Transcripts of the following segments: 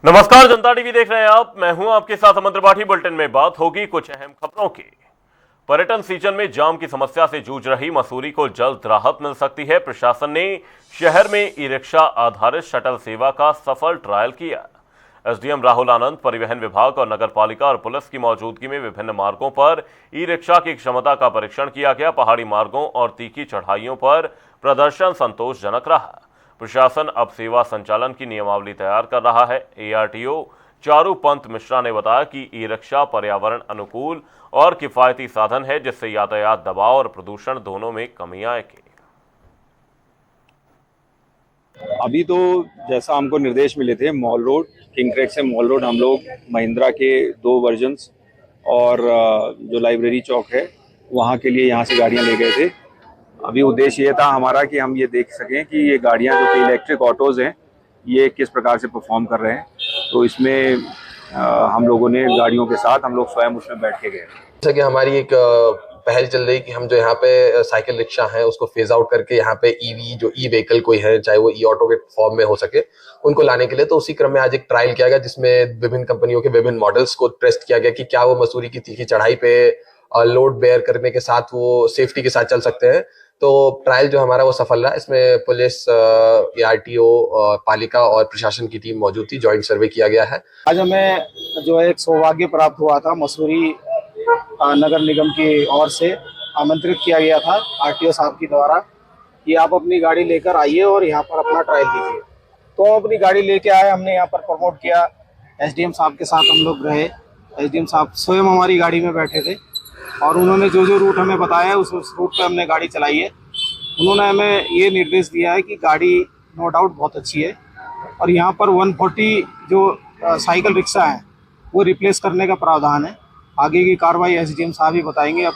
नमस्कार, जनता टीवी देख रहे हैं आप। मैं हूं आपके साथ अमन त्रिपाठी। बुलेटिन में बात होगी कुछ अहम खबरों की। पर्यटन सीजन में जाम की समस्या से जूझ रही मसूरी को जल्द राहत मिल सकती है। प्रशासन ने शहर में ई रिक्शा आधारित शटल सेवा का सफल ट्रायल किया। एसडीएम राहुल आनंद, परिवहन विभाग और नगर पालिका और पुलिस की मौजूदगी में विभिन्न मार्गों पर ई रिक्शा की क्षमता का परीक्षण किया गया। पहाड़ी मार्गों और तीखी चढ़ाइयों पर प्रदर्शन संतोषजनक रहा। प्रशासन अब सेवा संचालन की नियमावली तैयार कर रहा है। एआरटीओ चारू पंत मिश्रा ने बताया कि ई रिक्शा पर्यावरण अनुकूल और किफायती साधन है, जिससे यातायात दबाव और प्रदूषण दोनों में कमी आएगी। अभी तो जैसा हमको निर्देश मिले थे, मॉल रोड, किंग ट्रैक से मॉल रोड हम लोग महिंद्रा के 2 वर्जन्स और जो लाइब्रेरी चौक है वहाँ के लिए यहाँ से गाड़ियाँ ले गए थे। अभी उद्देश्य ये था हमारा कि हम ये देख सकें कि ये गाड़ियाँ जो कि इलेक्ट्रिक ऑटोज़ हैं ये किस प्रकार से परफॉर्म कर रहे हैं। तो इसमें हम लोगों ने गाड़ियों के साथ हम लोग स्वयं उसमें बैठ के गए। जैसा कि हमारी एक पहल चल रही कि हम जो यहाँ पे साइकिल रिक्शा है उसको फेज आउट करके यहाँ पे ईवी जो ई व्हीकल कोई है, चाहे वो ई ऑटो के फॉर्म में हो सके, उनको लाने के लिए, तो उसी क्रम में आज एक ट्रायल किया गया जिसमें विभिन्न कंपनियों के विभिन्न मॉडल्स को टेस्ट किया गया कि क्या वो मसूरी की तीखी चढ़ाई पे लोड बेयर करने के साथ वो सेफ्टी के साथ चल सकते हैं। तो ट्रायल जो हमारा वो सफल रहा। इसमें पुलिस, आरटीओ, पालिका और प्रशासन की टीम मौजूद थी। जॉइंट सर्वे किया गया है। आज हमें जो है एक सौभाग्य प्राप्त हुआ था। मसूरी नगर निगम की ओर से आमंत्रित किया गया था आरटीओ साहब की द्वारा कि आप अपनी गाड़ी लेकर आइए और यहाँ पर अपना ट्रायल कीजिए। तो अपनी गाड़ी लेके आए, हमने यहाँ पर प्रमोट किया। एसडीएम साहब के साथ हम लोग रहे। एसडीएम साहब स्वयं हमारी गाड़ी में बैठे थे और उन्होंने जो जो रूट हमें बताया उस रूट पे हमने गाड़ी चलाई है। उन्होंने हमें ये निर्देश दिया है कि गाड़ी नो डाउट बहुत अच्छी है और यहाँ पर 140 जो साइकिल रिक्शा है वो रिप्लेस करने का प्रावधान है। आगे की कार्रवाई एसडीएम साहब ही बताएंगे। अब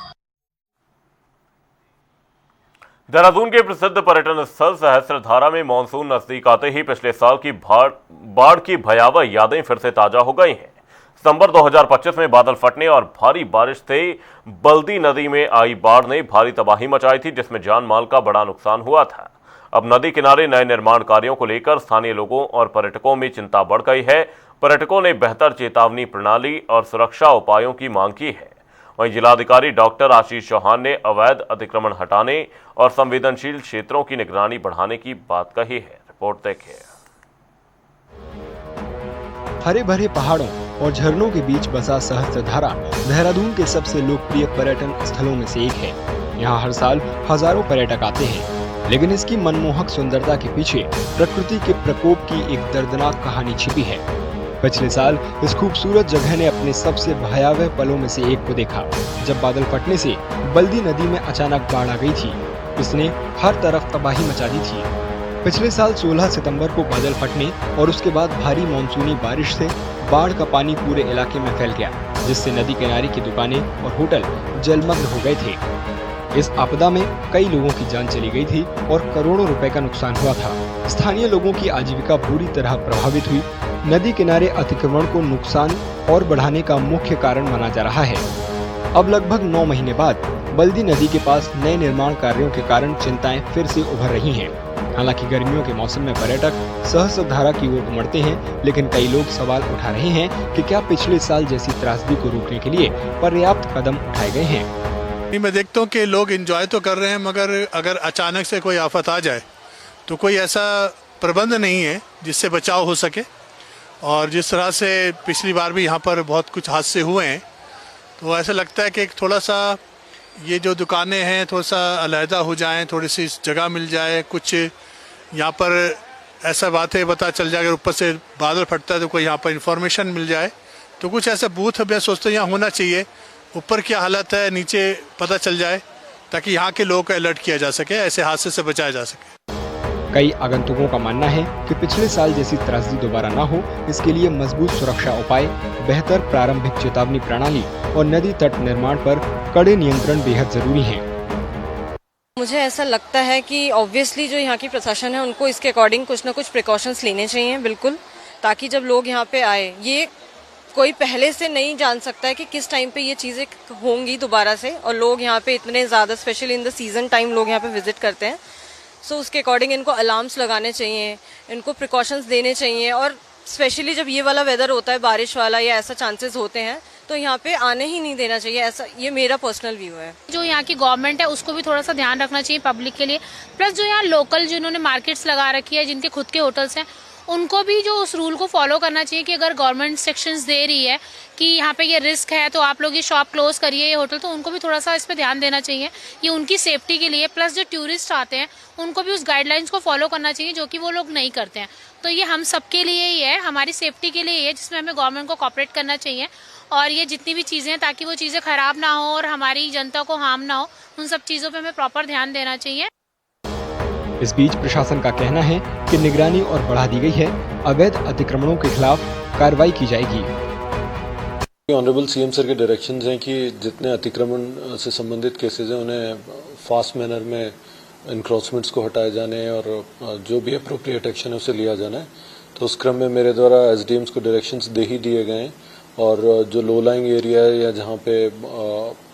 देहरादून के प्रसिद्ध पर्यटन स्थल सहस्त्रधारा में मानसून नजदीक आते ही पिछले साल की बाढ़ की भयावह यादें फिर से ताजा हो गई हैं। सितंबर 2025 में बादल फटने और भारी बारिश से बल्दी नदी में आई बाढ़ ने भारी तबाही मचाई थी, जिसमें जान माल का बड़ा नुकसान हुआ था। अब नदी किनारे नए निर्माण कार्यों को लेकर स्थानीय लोगों और पर्यटकों में चिंता बढ़ गई है। पर्यटकों ने बेहतर चेतावनी प्रणाली और सुरक्षा उपायों की मांग की है। वहीं जिलाधिकारी डॉक्टर आशीष चौहान ने अवैध अतिक्रमण हटाने और संवेदनशील क्षेत्रों की निगरानी बढ़ाने की बात कही है। रिपोर्ट देखिए। हरे भरे पहाड़ों और झरनों के बीच बसा सहस्त्रधारा देहरादून के सबसे लोकप्रिय पर्यटन स्थलों में से एक है। यहाँ हर साल हजारों पर्यटक आते हैं, लेकिन इसकी मनमोहक सुंदरता के पीछे प्रकृति के प्रकोप की एक दर्दनाक कहानी छिपी है। पिछले साल इस खूबसूरत जगह ने अपने सबसे भयावह पलों में से एक को देखा, जब बादल फटने से बल्दी नदी में अचानक बाढ़ आ गई थी। इसने हर तरफ तबाही मचा दी थी। पिछले साल 16 सितंबर को बादल फटने और उसके बाद भारी मानसूनी बारिश से बाढ़ का पानी पूरे इलाके में फैल गया, जिससे नदी किनारे की दुकानें और होटल जलमग्न हो गए थे। इस आपदा में कई लोगों की जान चली गई थी और करोड़ों रुपए का नुकसान हुआ था। स्थानीय लोगों की आजीविका बुरी तरह प्रभावित हुई। नदी किनारे अतिक्रमण को नुकसान और बढ़ाने का मुख्य कारण माना जा रहा है। अब लगभग 9 महीने बाद बल्दी नदी के पास नए निर्माण कार्यों के कारण चिंताएं फिर से उभर रही हैं। हालांकि गर्मियों के मौसम में पर्यटक सहस्त्रधारा की ओर उमड़ते हैं, लेकिन कई लोग सवाल उठा रहे हैं कि क्या पिछले साल जैसी त्रासदी को रोकने के लिए पर्याप्त कदम उठाए गए हैं। मैं देखता हूँ कि लोग एंजॉय तो कर रहे हैं, मगर अगर अचानक से कोई आफत आ जाए तो कोई ऐसा प्रबंध नहीं है जिससे बचाव हो सके। और जिस तरह से पिछली बार भी यहाँ पर बहुत कुछ हादसे हुए हैं, तो ऐसा लगता है कि थोड़ा सा ये जो दुकानें हैं थोड़ा सा अलहदा हो जाएं, थोड़ी सी जगह मिल जाए। कुछ यहाँ पर ऐसा बात है पता चल जाए, अगर ऊपर से बादल फटता है तो कोई यहाँ पर इंफॉर्मेशन मिल जाए, तो कुछ ऐसा बूथ मैं सोचता हूँ यहाँ होना चाहिए। ऊपर क्या हालत है, नीचे पता चल जाए, ताकि यहाँ के लोगों को अलर्ट किया जा सके, ऐसे हादसे से बचाया जा सके। कई आगंतुकों का मानना है कि पिछले साल जैसी त्रासदी दोबारा न हो, इसके लिए मजबूत सुरक्षा उपाय, बेहतर प्रारंभिक चेतावनी प्रणाली और नदी तट निर्माण पर कड़े नियंत्रण बेहद जरूरी हैं। मुझे ऐसा लगता है कि ऑब्वियसली जो यहाँ की प्रशासन है उनको इसके अकॉर्डिंग कुछ ना कुछ प्रिकॉशंस लेने चाहिए, बिल्कुल, ताकि जब लोग यहाँ पे आए, ये कोई पहले से नहीं जान सकता है कि किस टाइम पे ये चीज़ें होंगी दोबारा से। और लोग यहाँ पे इतने ज़्यादा, specially in the season time, लोग यहाँ पे विजिट करते हैं। सो उसके अकॉर्डिंग इनको अलार्म्स लगाने चाहिए, इनको प्रिकॉशंस देने चाहिए और स्पेशली जब ये वाला वेदर होता है, बारिश वाला या ऐसा चांसेस होते हैं, तो यहाँ पे आने ही नहीं देना चाहिए। ऐसा ये मेरा पर्सनल व्यू है। जो यहाँ की गवर्नमेंट है उसको भी थोड़ा सा ध्यान रखना चाहिए पब्लिक के लिए। प्लस जो यहाँ लोकल जिन्होंने मार्केट्स लगा रखी है, जिनके खुद के होटल्स हैं, उनको भी जो उस रूल को फॉलो करना चाहिए कि अगर गवर्नमेंट सेक्शंस दे रही है कि यहाँ पे ये रिस्क है तो आप लोग ये शॉप क्लोज करिए, ये होटल, तो उनको भी थोड़ा सा इस पे ध्यान देना चाहिए। ये उनकी सेफ्टी के लिए, प्लस जो टूरिस्ट आते हैं उनको भी उस गाइडलाइंस को फॉलो करना चाहिए, जो कि वो लोग नहीं करते हैं। तो ये हम सबके लिए ही है, हमारी सेफ्टी के लिए ही है, जिसमें हमें गवर्नमेंट को कॉपरेट करना चाहिए। और ये जितनी भी चीज़ें हैं, ताकि वो चीज़ें खराब ना हो और हमारी जनता को हार्म ना हो, उन सब चीज़ों पे हमें प्रॉपर ध्यान देना चाहिए। इस बीच प्रशासन का कहना है कि निगरानी और बढ़ा दी गई है, अवैध अतिक्रमणों के खिलाफ कार्रवाई की जाएगी। ऑनरेबल सीएम सर के डायरेक्शंस हैं कि जितने अतिक्रमण से संबंधित केसेज हैं उन्हें फास्ट मैनर में इंक्रोचमेंट्स को हटाए जाने और जो भी अप्रोप्रिएट एक्शन है उसे लिया जाना है। तो उस क्रम में मेरे द्वारा एसडीएम्स को डायरेक्शंस दे ही दिए गए हैं और जो लो लाइंग एरिया है या जहाँ पे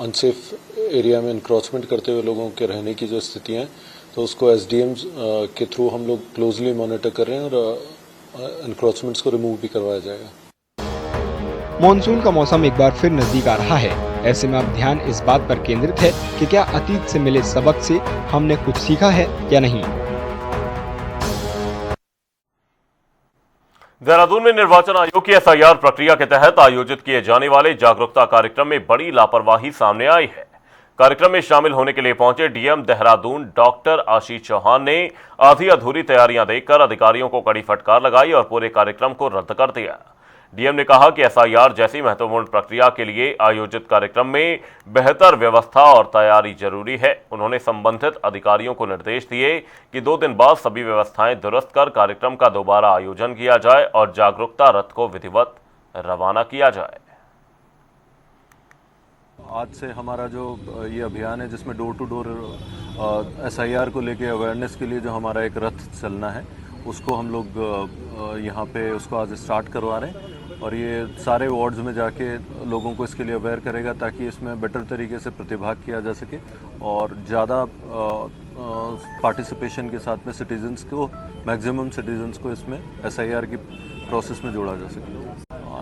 अनसेफ एरिया में इंक्रोचमेंट करते हुए लोगों के रहने की जो स्थितियाँ हैं, तो उसको एसडीएम्स के थ्रू हम लोग क्लोजली मॉनिटर कर रहे हैं और इंक्रोचमेंट्स को रिमूव भी करवाया जाएगा। मॉनसून का मौसम एक बार फिर नजदीक आ रहा है। ऐसे में अब ध्यान इस बात पर केंद्रित है कि क्या अतीत से मिले सबक से हमने कुछ सीखा है या नहीं। देहरादून में निर्वाचन आयोग की एसआईआर प्रक्रिया के तहत आयोजित किए जाने वाले जागरूकता कार्यक्रम में बड़ी लापरवाही सामने आई है। कार्यक्रम में शामिल होने के लिए पहुंचे डीएम देहरादून डॉक्टर आशीष चौहान ने आधी अधूरी तैयारियां देखकर अधिकारियों को कड़ी फटकार लगाई और पूरे कार्यक्रम को रद्द कर दिया। डीएम ने कहा कि एसआईआर जैसी महत्वपूर्ण प्रक्रिया के लिए आयोजित कार्यक्रम में बेहतर व्यवस्था और तैयारी जरूरी है। उन्होंने संबंधित अधिकारियों को निर्देश दिए कि 2 दिन बाद सभी व्यवस्थाएं दुरुस्त कर कार्यक्रम का दोबारा आयोजन किया जाए और जागरूकता रथ को विधिवत रवाना किया जाए। आज से हमारा जो ये अभियान है जिसमें डोर टू डोर एसआईआर को लेके अवेयरनेस के लिए जो हमारा एक रथ चलना है, उसको हम लोग यहाँ पे उसको आज स्टार्ट करवा रहे हैं और ये सारे वार्ड्स में जाके लोगों को इसके लिए अवेयर करेगा ताकि इसमें बेटर तरीके से प्रतिभाग किया जा सके और ज़्यादा पार्टिसिपेशन के साथ में सिटीजन्स को, मैक्सिमम सिटीजन्स को इसमें एसआईआर की प्रोसेस में जोड़ा जा सके।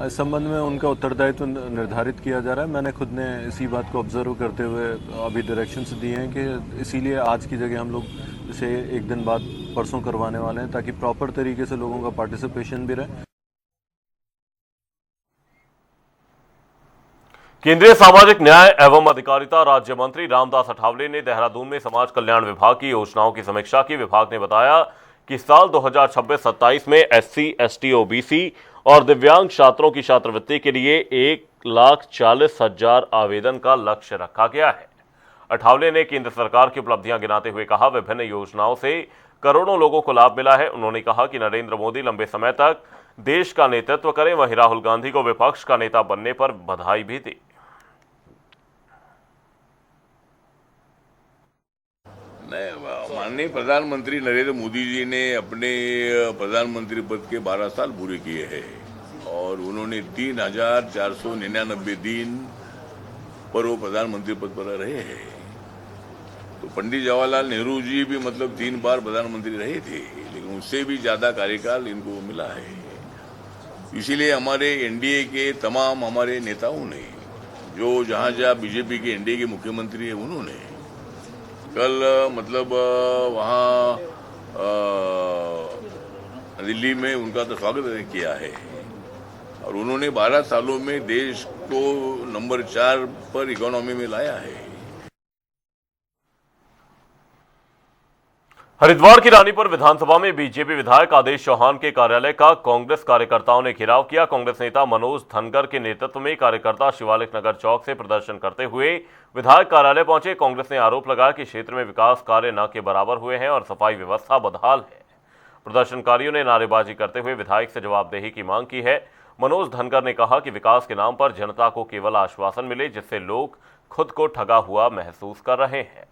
इस संबंध में उनका उत्तरदायित्व निर्धारित किया जा रहा है। मैंने खुद ने इसी बात को ऑब्जर्व करते हुए अभी डायरेक्शंस दिए हैं कि इसीलिए आज की जगह हम लोग इसे 1 दिन बाद परसों करवाने वाले हैं ताकि प्रॉपर तरीके से लोगों का पार्टिसिपेशन भी रहे। केंद्रीय सामाजिक न्याय एवं अधिकारिता राज्य मंत्री रामदास अठावले ने देहरादून में समाज कल्याण विभाग की योजनाओं की समीक्षा की। विभाग ने बताया कि साल 2026-27 में एससी, एसटी, ओबीसी और दिव्यांग छात्रों की छात्रवृत्ति के लिए 1,40,000 आवेदन का लक्ष्य रखा गया है। अठावले ने केंद्र सरकार की उपलब्धियां गिनाते हुए कहा, विभिन्न योजनाओं से करोड़ों लोगों को लाभ मिला है। उन्होंने कहा कि नरेंद्र मोदी लंबे समय तक देश का नेतृत्व करें। वहीं राहुल गांधी को विपक्ष का नेता बनने पर बधाई भी दी। माननीय प्रधानमंत्री नरेंद्र मोदी जी ने अपने प्रधानमंत्री पद के 12 साल पूरे किए हैं और उन्होंने 3,499 दिन पर वो प्रधानमंत्री पद पर रहे हैं। तो पंडित जवाहरलाल नेहरू जी भी मतलब 3 बार प्रधानमंत्री रहे थे, लेकिन उससे भी ज्यादा कार्यकाल इनको मिला है। इसीलिए हमारे एनडीए के तमाम हमारे नेताओं ने, जो जहां बीजेपी के एनडीए के मुख्यमंत्री है, उन्होंने कल मतलब वहाँ दिल्ली में उनका तो स्वागत किया है और उन्होंने 12 सालों में देश को नंबर 4 पर इकोनॉमी में लाया है। हरिद्वार की रानीपुर विधानसभा में बीजेपी विधायक आदेश चौहान के कार्यालय का कांग्रेस कार्यकर्ताओं ने घेराव किया। कांग्रेस नेता मनोज धनगर के नेतृत्व में कार्यकर्ता शिवालिक नगर चौक से प्रदर्शन करते हुए विधायक कार्यालय पहुंचे। कांग्रेस ने आरोप लगाया कि क्षेत्र में विकास कार्य न के बराबर हुए हैं और सफाई व्यवस्था बदहाल है। प्रदर्शनकारियों ने नारेबाजी करते हुए विधायक से जवाबदेही की मांग की है। मनोज धनगर ने कहा कि विकास के नाम पर जनता को केवल आश्वासन मिले, जिससे लोग खुद को ठगा हुआ महसूस कर रहे हैं।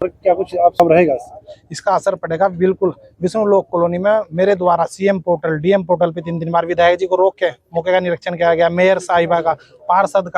क्या कुछ आप सब रहेगा, इसका असर पड़ेगा बिल्कुल। विष्णु लोक कॉलोनी में मेरे द्वारा सीएम पोर्टल, डीएम पोर्टल पे 3 बार विधायक जी को रोक के मौके का निरीक्षण किया गया, मेयर साहिबा का, पार्षद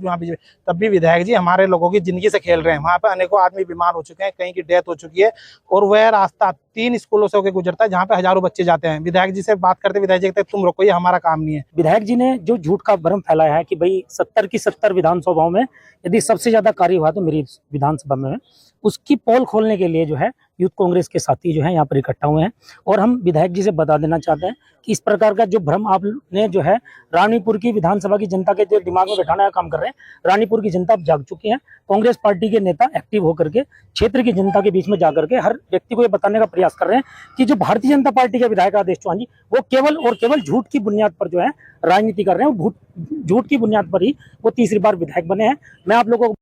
वहाँ भी, तब भी विधायक जी हमारे लोगों की जिंदगी से खेल रहे हैं। वहाँ पे अनेकों आदमी बीमार हो चुके हैं, कहीं की डेथ हो चुकी है, और वह रास्ता 3 स्कूलों से होकर गुजरता है जहाँ पे हजारों बच्चे जाते हैं। विधायक जी से बात करते, विधायक जी कहते तुम रोको, ये हमारा काम नहीं है। विधायक जी ने जो झूठ का भ्रम फैलाया है कि भाई 70 की 70 विधानसभाओं में यदि सबसे ज्यादा कार्य हुआ तो मेरी विधानसभा में, उसकी पोल खोलने के लिए जो है यूथ कांग्रेस के साथी जो है यहाँ पर इकट्ठा हुए हैं। और हम विधायक जी से बता देना चाहते हैं कि इस प्रकार का जो भ्रम आपने जो है रानीपुर की विधानसभा की जनता के जो दिमाग में बैठाने का काम कर रहे हैं। रानीपुर की जनता अब जाग चुकी है। कांग्रेस पार्टी के नेता एक्टिव होकर के क्षेत्र की जनता के बीच में जाकर के हर व्यक्ति को ये बताने का प्रयास कर रहे हैं कि जो भारतीय जनता पार्टी के विधायक आदेश चौहान जी, वो केवल और केवल झूठ की बुनियाद पर जो है राजनीति कर रहे हैं। झूठ की बुनियाद पर ही वो तीसरी बार विधायक बने हैं। मैं आप लोगों को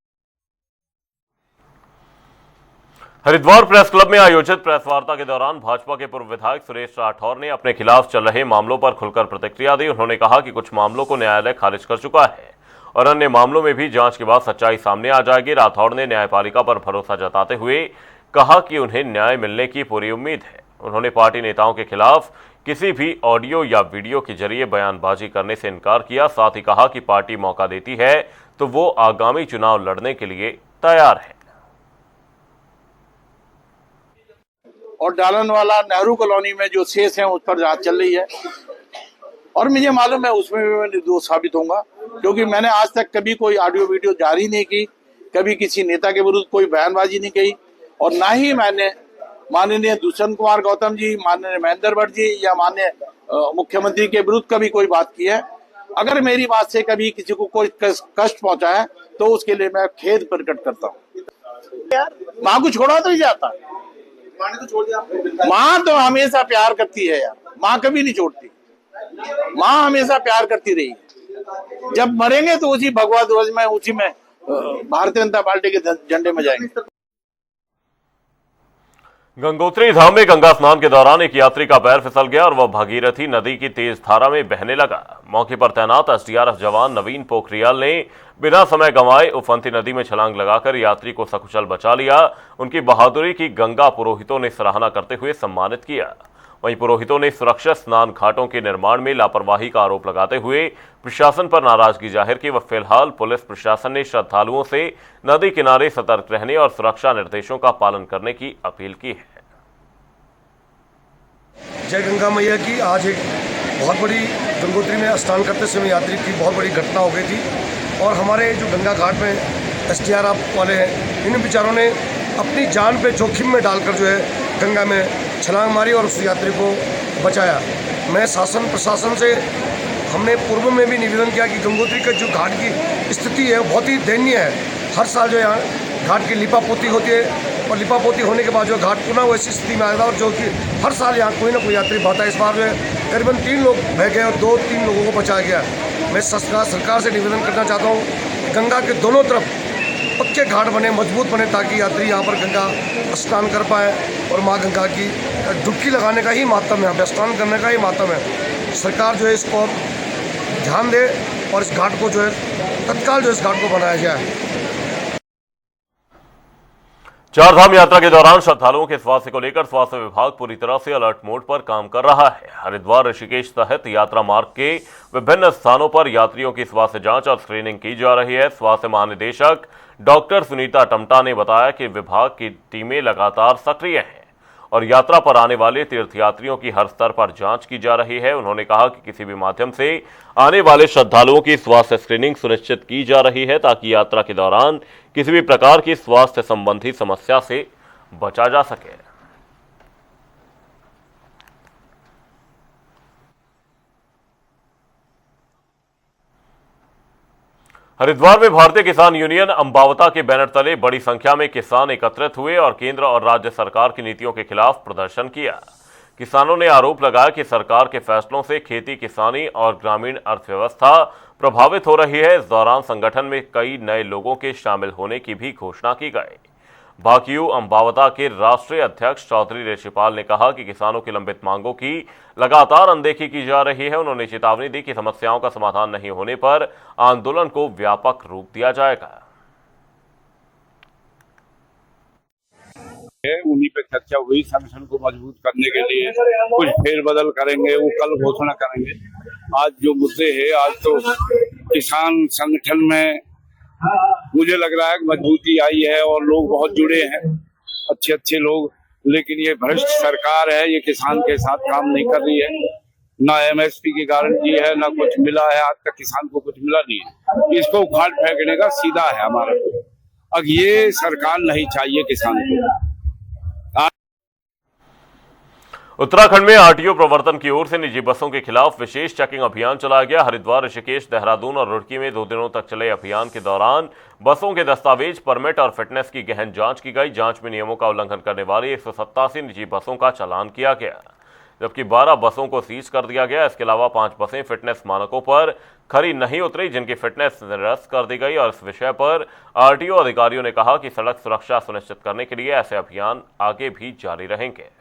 हरिद्वार प्रेस क्लब में आयोजित प्रेस वार्ता के दौरान भाजपा के पूर्व विधायक सुरेश राठौर ने अपने खिलाफ चल रहे मामलों पर खुलकर प्रतिक्रिया दी। उन्होंने कहा कि कुछ मामलों को न्यायालय खारिज कर चुका है और अन्य मामलों में भी जांच के बाद सच्चाई सामने आ जाएगी। राठौर ने न्यायपालिका पर भरोसा जताते हुए कहा कि उन्हें न्याय मिलने की पूरी उम्मीद है। उन्होंने पार्टी नेताओं के खिलाफ किसी भी ऑडियो या वीडियो के जरिए बयानबाजी करने से इनकार किया। साथ ही कहा कि पार्टी मौका देती है तो वो आगामी चुनाव लड़ने के लिए तैयार है। और डालनवाला नेहरू कॉलोनी में जो शेष हैं उस पर जांच चल रही है और मुझे मालूम है उसमें भी मैं निर्दोष साबित होऊंगा, क्योंकि मैंने आज तक कभी कोई ऑडियो वीडियो जारी नहीं की, कभी किसी नेता के विरुद्ध कोई बयानबाजी नहीं की, और ना ही मैंने माननीय दुष्यंत कुमार गौतम जी, माननीय महेंद्र भट्ट जी या माननीय मुख्यमंत्री के विरुद्ध कभी कोई बात की है। अगर मेरी बात से कभी किसी को कोई कष्ट पहुंचा है तो उसके लिए मैं खेद प्रकट करता हूँ। माँ को छोड़ा तो ही जाता, माँ तो हमेशा प्यार करती है यार, माँ कभी नहीं छोड़ती, माँ हमेशा प्यार करती रही है। जब मरेंगे तो उसी भगवा ध्वज में, उसी में भारतीय जनता पार्टी के झंडे में जाएंगे। गंगोत्री धाम में गंगा स्नान के दौरान एक यात्री का पैर फिसल गया और वह भागीरथी नदी की तेज धारा में बहने लगा। मौके पर तैनात एसडीआरएफ जवान नवीन पोखरियाल ने बिना समय गंवाए उफनती नदी में छलांग लगाकर यात्री को सकुशल बचा लिया। उनकी बहादुरी की गंगा पुरोहितों ने सराहना करते हुए सम्मानित किया। वहीं पुरोहितों ने सुरक्षित स्नान घाटों के निर्माण में लापरवाही का आरोप लगाते हुए प्रशासन पर नाराजगी जाहिर की। वह फिलहाल पुलिस प्रशासन ने श्रद्धालुओं से नदी किनारे सतर्क रहने और सुरक्षा निर्देशों का पालन करने की अपील की है। जय गंगा मैया की आज एक बहुत बड़ी गंगोत्री में स्नान करते समय यात्री की बहुत बड़ी घटना हो गई थी और हमारे जो गंगा घाट में एसडीआरएफ वाले हैं, इन बेचारों ने अपनी जान पे जोखिम में डालकर जो है गंगा में छलांग मारी और उस यात्री को बचाया। मैं शासन प्रशासन से हमने पूर्व में भी निवेदन किया कि गंगोत्री का जो घाट की स्थिति है बहुत ही दयनीय है। हर साल जो यहाँ घाट की लिपापोती होती है और लिपापोती होने के बाद जो घाट पुनः वैसी स्थिति में आया था और जो कि हर साल यहाँ कोई ना कोई यात्री बहता है। इस बार जो है करीबन 3 लोग बह गए और 2-3 लोगों को बचाया गया। मैं सरकार से निवेदन करना चाहता हूँ गंगा के दोनों तरफ पक्के घाट बने, मजबूत बने, ताकि यात्री यहाँ पर गंगा स्नान कर पाए और माँ गंगा की डुबकी लगाने का ही महत्व है, यहाँ पर स्नान करने का ही महत्व है। सरकार जो है इसको ध्यान दे और इस घाट को जो है तत्काल जो इस घाट को बनाया जाए। चारधाम यात्रा के दौरान श्रद्धालुओं के स्वास्थ्य को लेकर स्वास्थ्य विभाग पूरी तरह से अलर्ट मोड पर काम कर रहा है। हरिद्वार ऋषिकेश सहित यात्रा मार्ग के विभिन्न स्थानों पर यात्रियों की स्वास्थ्य जांच और स्क्रीनिंग की जा रही है। स्वास्थ्य महानिदेशक डॉक्टर सुनीता टमटा ने बताया कि विभाग की टीमें लगातार सक्रिय हैं और यात्रा पर आने वाले तीर्थयात्रियों की हर स्तर पर जांच की जा रही है। उन्होंने कहा कि किसी भी माध्यम से आने वाले श्रद्धालुओं की स्वास्थ्य स्क्रीनिंग सुनिश्चित की जा रही है ताकि यात्रा के दौरान किसी भी प्रकार की स्वास्थ्य संबंधी समस्या से बचा जा सके। हरिद्वार में भारतीय किसान यूनियन अंबावता के बैनर तले बड़ी संख्या में किसान एकत्रित हुए और केंद्र और राज्य सरकार की नीतियों के खिलाफ प्रदर्शन किया। किसानों ने आरोप लगाया कि सरकार के फैसलों से खेती, किसानी और ग्रामीण अर्थव्यवस्था प्रभावित हो रही है। इस दौरान संगठन में कई नए लोगों के शामिल होने की भी घोषणा की गई। भाकियू अंबावता के राष्ट्रीय अध्यक्ष चौधरी ऋषिपाल ने कहा कि किसानों की लंबित मांगों की लगातार अनदेखी की जा रही है। उन्होंने चेतावनी दी कि समस्याओं का समाधान नहीं होने पर आंदोलन को व्यापक रूप दिया जाएगा। उन्हीं पे चर्चा हुई। संगठन को मजबूत करने के लिए कुछ फेरबदल करेंगे, वो कल घोषणा करेंगे। आज जो मुद्दे हैं, आज तो किसान संगठन में मुझे लग रहा है कि मजबूती आई है और लोग बहुत जुड़े हैं, अच्छे अच्छे लोग। लेकिन ये भ्रष्ट सरकार है, ये किसान के साथ काम नहीं कर रही है। ना एमएसपी की गारंटी है, ना कुछ मिला है, आज तक किसान को कुछ मिला नहीं है। इसको उखाड़ फेंकने का सीधा है हमारा। अब ये सरकार नहीं चाहिए किसान को। उत्तराखंड में आरटीओ प्रवर्तन की ओर से निजी बसों के खिलाफ विशेष चेकिंग अभियान चलाया गया। हरिद्वार, ऋषिकेश, देहरादून और रुड़की में 2 दिनों तक चले अभियान के दौरान बसों के दस्तावेज, परमिट और फिटनेस की गहन जांच की गई। जांच में नियमों का उल्लंघन करने वाली 187 निजी बसों का चालान किया गया, जबकि 12 बसों को सीज कर दिया गया। इसके अलावा 5 बसें फिटनेस मानकों पर खरी नहीं उतरी, जिनकी फिटनेस निरस्त कर दी गई। और इस विषय पर आरटीओ अधिकारियों ने कहा कि सड़क सुरक्षा सुनिश्चित करने के लिए ऐसे अभियान आगे भी जारी रहेंगे।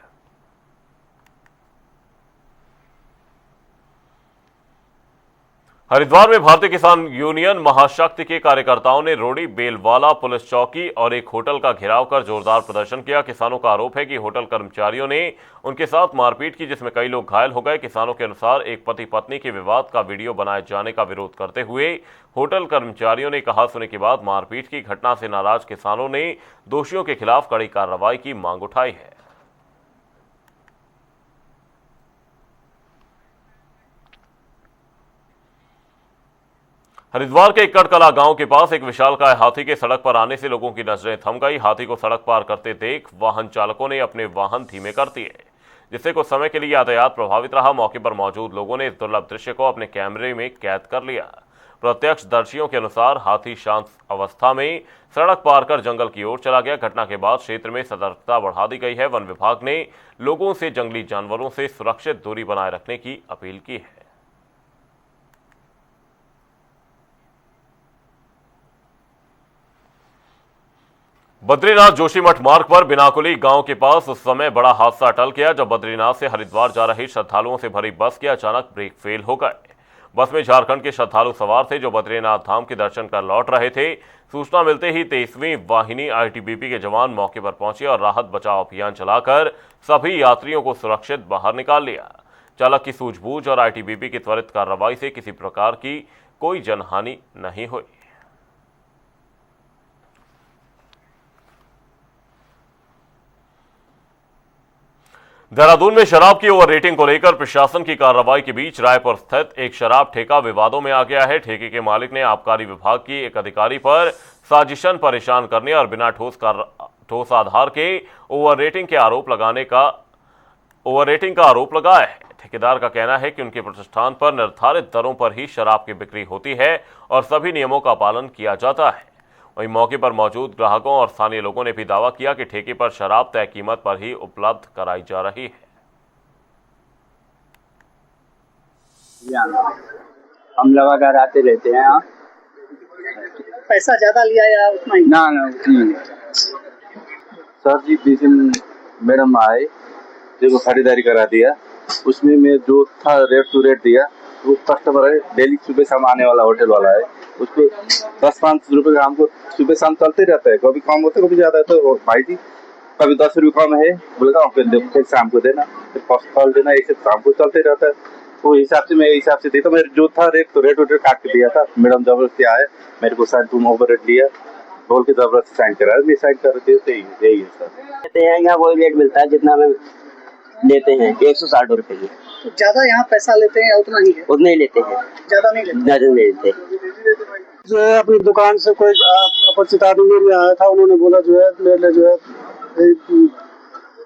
हरिद्वार में भारतीय किसान यूनियन महाशक्ति के कार्यकर्ताओं ने रोडी, बेलवाला पुलिस चौकी और एक होटल का घेराव कर जोरदार प्रदर्शन किया। किसानों का आरोप है कि होटल कर्मचारियों ने उनके साथ मारपीट की, जिसमें कई लोग घायल हो गए। किसानों के अनुसार एक पति पत्नी के विवाद का वीडियो बनाए जाने का विरोध करते हुए होटल कर्मचारियों ने कहा सुने के बाद मारपीट की घटना से नाराज किसानों ने दोषियों के खिलाफ कड़ी कार्रवाई की मांग उठाई है। हरिद्वार के इक्कड़कला गांव के पास एक विशालकाय हाथी के सड़क पर आने से लोगों की नजरें थम गई। हाथी को सड़क पार करते देख वाहन चालकों ने अपने वाहन धीमे कर दिए, जिससे कुछ समय के लिए यातायात प्रभावित रहा। मौके पर मौजूद लोगों ने इस दुर्लभ दृश्य को अपने कैमरे में कैद कर लिया। प्रत्यक्षदर्शियों के अनुसार हाथी शांत अवस्था में सड़क पार कर जंगल की ओर चला गया। घटना के बाद क्षेत्र में सतर्कता बढ़ा दी गई है। वन विभाग ने लोगों से जंगली जानवरों से सुरक्षित दूरी बनाए रखने की अपील की है। बद्रीनाथ जोशीमठ मार्ग पर बिनाकुली गांव के पास उस समय बड़ा हादसा टल गया जब बद्रीनाथ से हरिद्वार जा रही श्रद्धालुओं से भरी बस के अचानक ब्रेक फेल हो गए। बस में झारखंड के श्रद्धालु सवार थे जो बद्रीनाथ धाम के दर्शन कर लौट रहे थे। सूचना मिलते ही 23वीं वाहिनी आईटीबीपी के जवान मौके पर पहुंचे और राहत बचाव अभियान चलाकर सभी यात्रियों को सुरक्षित बाहर निकाल लिया। चालक की सूझबूझ और आईटीबीपी की त्वरित कार्रवाई से किसी प्रकार की कोई जनहानि नहीं हुई। देहरादून में शराब की ओवर रेटिंग को लेकर प्रशासन की कार्रवाई के बीच रायपुर स्थित एक शराब ठेका विवादों में आ गया है। ठेके के मालिक ने आबकारी विभाग की एक अधिकारी पर साजिशन परेशान करने और बिना ठोस आधार के ओवर रेटिंग का आरोप लगाया है। ठेकेदार का कहना है कि उनके प्रतिष्ठान पर निर्धारित दरों पर ही शराब की बिक्री होती है और सभी नियमों का पालन किया जाता है। वहीं मौके पर मौजूद ग्राहकों और स्थानीय लोगों ने भी दावा किया कि ठेके पर शराब तय कीमत पर ही उपलब्ध कराई जा रही है। हम लगातार आते रहते हैं यहाँ। पैसा ज्यादा लिया या उतना ही? ना उतना ही। सर जी जिस दिन मैडम आए जो खरीदारी करा दिया उसमें मैं जो था रेट टू रेट दिया। वो कस्टमर है डेली सुबह शाम आने वाला होटल वाला है, उसको 10-5 रुपए का हमको सुबह शाम चलते रहता है। कभी कम होता है कभी ज्यादा है। तो भाई जी कभी 10 रुपये कम है बोलेगा फिर शाम को देना, फिर फल देना, ऐसे शाम को चलते रहता है। वो हिसाब से मैं हिसाब से देता। मैं जो था रेट तो रेट काट के दिया था। मैडम जबरदस्ती आए मेरे को साइन तुम ओवर रेट लिया बोल के जबरदस्ती साइन करा। मैं साइन कर देते यही है सर। कहते हैं यहाँ वही रेट मिलता है जितना हमें लेते हैं 160 रुपए की। तो ज्यादा यहाँ पैसा लेते हैं या उतना ही है? उतना ही लेते हैं, ज्यादा नहीं लेते। जो है अपनी दुकान से कोई अपरिचित आदमी भी आया था, उन्होंने बोला जो है मेरे लिए जो है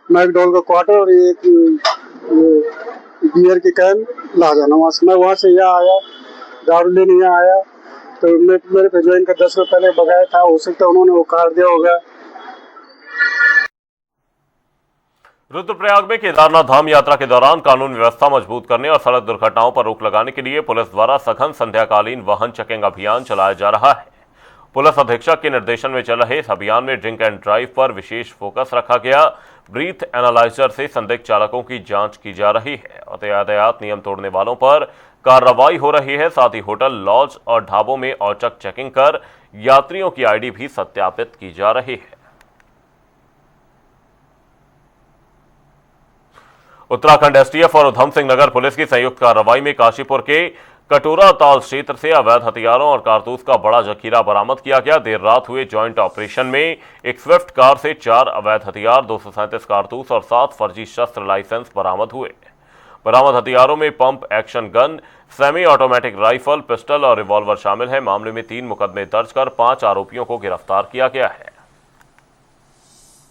मैकडॉल का क्वार्टर और एक बियर की कैन ला जाना। वहाँ से मैं वहाँ से यहाँ आया, दारू लेने यहाँ आया तो मेरे पे जो इनका 10 रुपये पहले बकाया था, हो सकता है उन्होंने वो काट दिया होगा। रुद्रप्रयाग में केदारनाथ धाम यात्रा के दौरान कानून व्यवस्था मजबूत करने और सड़क दुर्घटनाओं पर रोक लगाने के लिए पुलिस द्वारा सघन संध्याकालीन वाहन चेकिंग अभियान चलाया जा रहा है। पुलिस अधीक्षक के निर्देशन में चल रहे इस अभियान में ड्रिंक एंड ड्राइव पर विशेष फोकस रखा गया। ब्रीथ एनालाइजर से संदिग्ध चालकों की जांच की जा रही है और यातायात नियम तोड़ने वालों पर कार्रवाई हो रही है। साथ ही होटल, लॉज और ढाबों में औचक चेकिंग कर यात्रियों की आईडी भी सत्यापित की जा रही है। उत्तराखंड एसटीएफ और उधम सिंह नगर पुलिस की संयुक्त कार्रवाई में काशीपुर के कटोरा ताल क्षेत्र से अवैध हथियारों और कारतूस का बड़ा जखीरा बरामद किया गया। देर रात हुए जॉइंट ऑपरेशन में एक स्विफ्ट कार से 4 अवैध हथियार, 237 कारतूस और 7 फर्जी शस्त्र लाइसेंस बरामद हुए। बरामद हथियारों में pump action gun, semi automatic rifle, pistol और रिवॉल्वर शामिल है। मामले में 3 मुकदमे दर्ज कर 5 आरोपियों को गिरफ्तार किया गया है।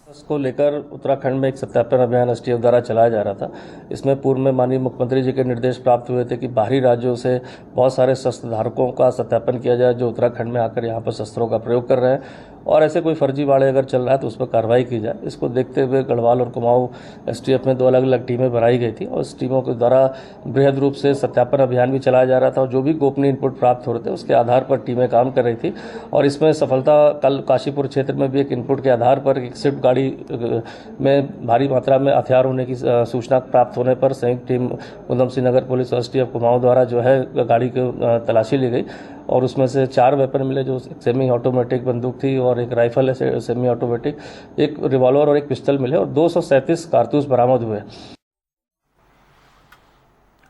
इसको लेकर उत्तराखंड में एक सत्यापन अभियान एसटीएफ द्वारा चलाया जा रहा था। इसमें पूर्व में माननीय मुख्यमंत्री जी के निर्देश प्राप्त हुए थे कि बाहरी राज्यों से बहुत सारे शस्त्र धारकों का सत्यापन किया जाए जो उत्तराखंड में आकर यहाँ पर शस्त्रों का प्रयोग कर रहे हैं, और ऐसे कोई फर्जीवाड़े अगर चल रहा है तो उस पर कार्रवाई की जाए। इसको देखते हुए गढ़वाल और कुमाऊं एसटीएफ में 2 अलग अलग टीमें बनाई गई थी और इस टीमों के द्वारा बृहद रूप से सत्यापन अभियान भी चलाया जा रहा था और जो भी गोपनीय इनपुट प्राप्त हो रहे थे उसके आधार पर टीमें काम कर रही थी। और इसमें सफलता कल काशीपुर क्षेत्र में भी एक इनपुट के आधार पर एक स्विफ्ट गाड़ी में भारी मात्रा में हथियार होने की सूचना प्राप्त होने पर संयुक्त टीम उधम सिंह नगर पुलिस और एसटीएफ कुमाऊं द्वारा जो है गाड़ी की तलाशी ली गई और उसमें से 4 वेपन मिले, जो सेमी ऑटोमेटिक बंदूक थी और एक राइफल है सेमी ऑटोमेटिक, एक रिवॉल्वर और एक पिस्टल मिले और 237 कारतूस बरामद हुए।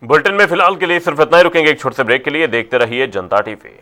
बुलेटिन में फिलहाल के लिए सिर्फ इतना ही। रुकेंगे एक छोटे से ब्रेक के लिए। देखते रहिए जनता टीवी।